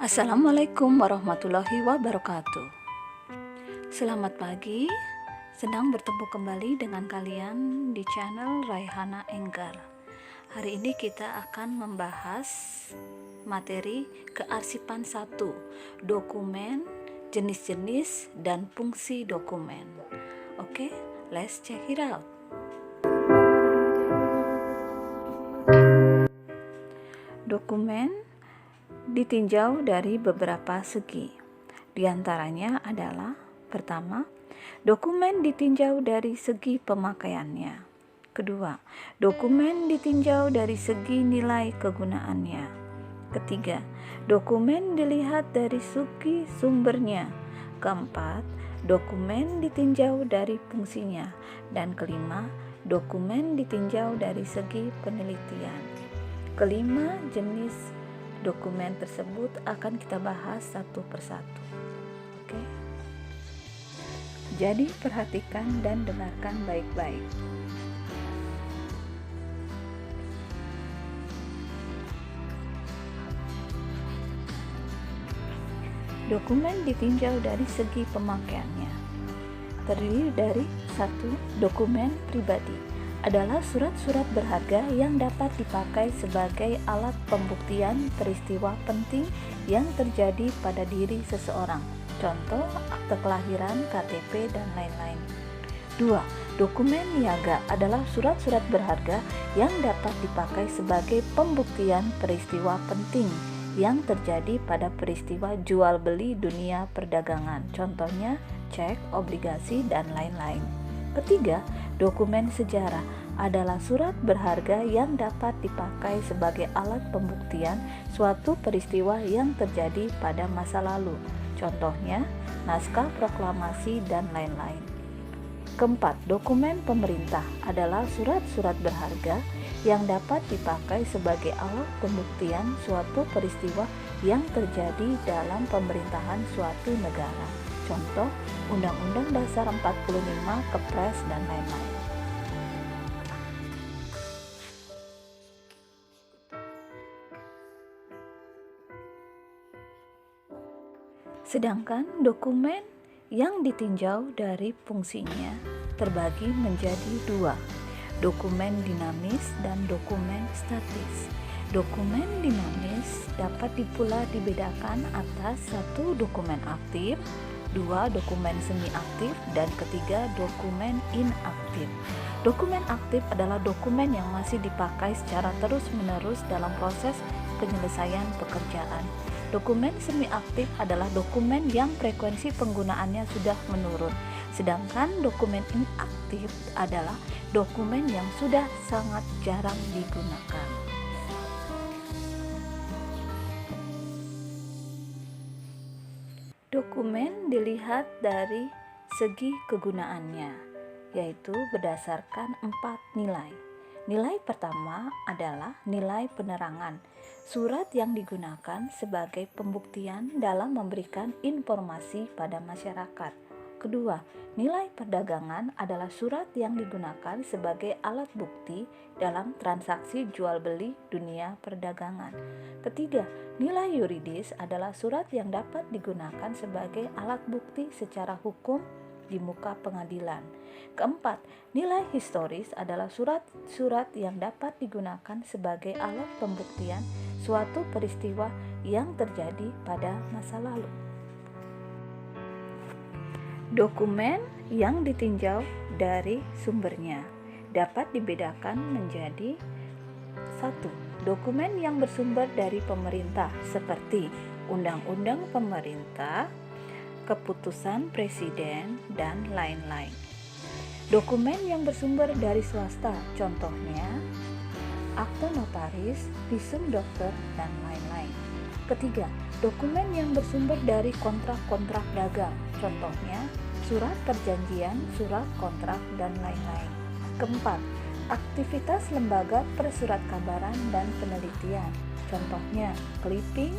Assalamualaikum warahmatullahi wabarakatuh. Selamat pagi, senang bertemu kembali dengan kalian di channel Raihana Enggar. Hari ini kita akan membahas materi kearsipan 1, dokumen, jenis-jenis dan fungsi dokumen. Oke, let's check it out. Dokumen ditinjau dari beberapa segi. Di antaranya adalah: pertama, dokumen ditinjau dari segi pemakaiannya. Kedua, dokumen ditinjau dari segi nilai kegunaannya. Ketiga, dokumen dilihat dari segi sumbernya. Keempat, dokumen ditinjau dari fungsinya. Dan kelima, dokumen ditinjau dari segi penelitian. Kelima jenis dokumen tersebut akan kita bahas satu persatu. Oke. Jadi perhatikan dan dengarkan baik-baik. Dokumen ditinjau dari segi pemakaiannya. Terdiri dari 1. Dokumen pribadi. Adalah surat-surat berharga yang dapat dipakai sebagai alat pembuktian peristiwa penting yang terjadi pada diri seseorang. Contoh, akte kelahiran, KTP, dan lain-lain. 2. Dokumen niaga adalah surat-surat berharga yang dapat dipakai sebagai pembuktian peristiwa penting yang terjadi pada peristiwa jual beli dunia perdagangan. Contohnya, cek, obligasi, dan lain-lain. Ketiga, dokumen sejarah adalah surat berharga yang dapat dipakai sebagai alat pembuktian suatu peristiwa yang terjadi pada masa lalu. Contohnya, naskah proklamasi dan lain-lain. Keempat, dokumen pemerintah adalah surat-surat berharga yang dapat dipakai sebagai alat pembuktian suatu peristiwa yang terjadi dalam pemerintahan suatu negara. Contoh, Undang-Undang Dasar 45, Kepres, dan lain-lain. Sedangkan dokumen yang ditinjau dari fungsinya terbagi menjadi 2, dokumen dinamis dan dokumen statis. Dokumen dinamis dapat pula dibedakan atas 1. Dokumen aktif, 2. Dokumen semi aktif, dan ketiga, dokumen inaktif. Dokumen aktif adalah dokumen yang masih dipakai secara terus-menerus dalam proses penyelesaian pekerjaan. Dokumen semi aktif adalah dokumen yang frekuensi penggunaannya sudah menurun. Sedangkan dokumen inaktif adalah dokumen yang sudah sangat jarang digunakan. Dokumen dilihat dari segi kegunaannya, yaitu berdasarkan 4 nilai. Nilai pertama adalah nilai penerangan. Surat yang digunakan sebagai pembuktian dalam memberikan informasi pada masyarakat. Kedua, nilai perdagangan adalah surat yang digunakan sebagai alat bukti dalam transaksi jual beli dunia perdagangan. Ketiga, nilai yuridis adalah surat yang dapat digunakan sebagai alat bukti secara hukum di muka pengadilan. Keempat, nilai historis adalah surat-surat yang dapat digunakan sebagai alat pembuktian suatu peristiwa yang terjadi pada masa lalu. Dokumen yang ditinjau dari sumbernya dapat dibedakan menjadi 1. Dokumen yang bersumber dari pemerintah seperti undang-undang pemerintah, keputusan presiden, dan lain-lain. Dokumen yang bersumber dari swasta, contohnya akte notaris, visum dokter, dan lain-lain. Ketiga, dokumen yang bersumber dari kontrak-kontrak dagang, contohnya surat perjanjian, surat kontrak, dan lain-lain. Keempat, aktivitas lembaga persurat kabaran dan penelitian, contohnya clipping,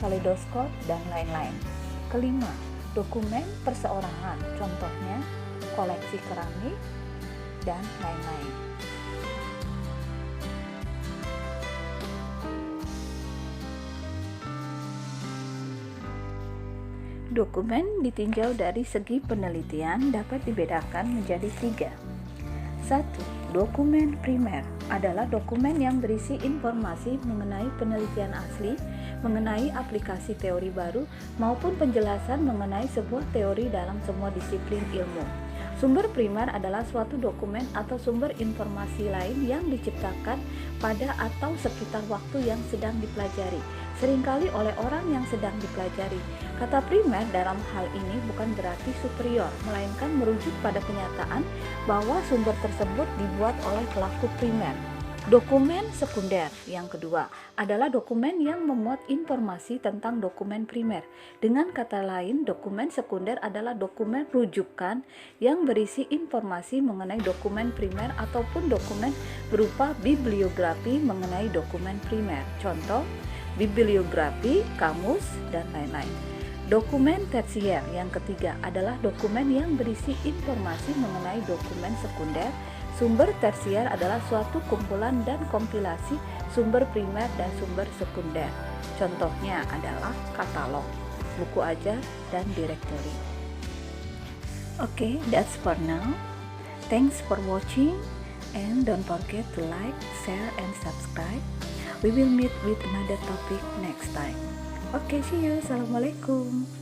kaleidoskop, dan lain-lain. Kelima, dokumen perseorangan, contohnya koleksi keramik, dan lain-lain. Dokumen ditinjau dari segi penelitian dapat dibedakan menjadi 3. 1. Dokumen primer adalah dokumen yang berisi informasi mengenai penelitian asli, mengenai aplikasi teori baru, maupun penjelasan mengenai sebuah teori dalam semua disiplin ilmu. Sumber primer adalah suatu dokumen atau sumber informasi lain yang diciptakan pada atau sekitar waktu yang sedang dipelajari, seringkali oleh orang yang sedang dipelajari. Kata primer dalam hal ini bukan berarti superior, melainkan merujuk pada kenyataan bahwa sumber tersebut dibuat oleh pelaku primer. Dokumen sekunder yang kedua adalah dokumen yang memuat informasi tentang dokumen primer. Dengan kata lain, dokumen sekunder adalah dokumen rujukan yang berisi informasi mengenai dokumen primer ataupun dokumen berupa bibliografi mengenai dokumen primer. Contoh, bibliografi, kamus, dan lain-lain. Dokumen tersier yang ketiga adalah dokumen yang berisi informasi mengenai dokumen sekunder. Sumber tersier adalah suatu kumpulan dan kompilasi sumber primer dan sumber sekunder. Contohnya adalah katalog, buku ajar, dan direktori. Okay, that's for now. Thanks for watching and don't forget to like, share, and subscribe. We will meet with another topic next time. Okay, see you. Assalamualaikum.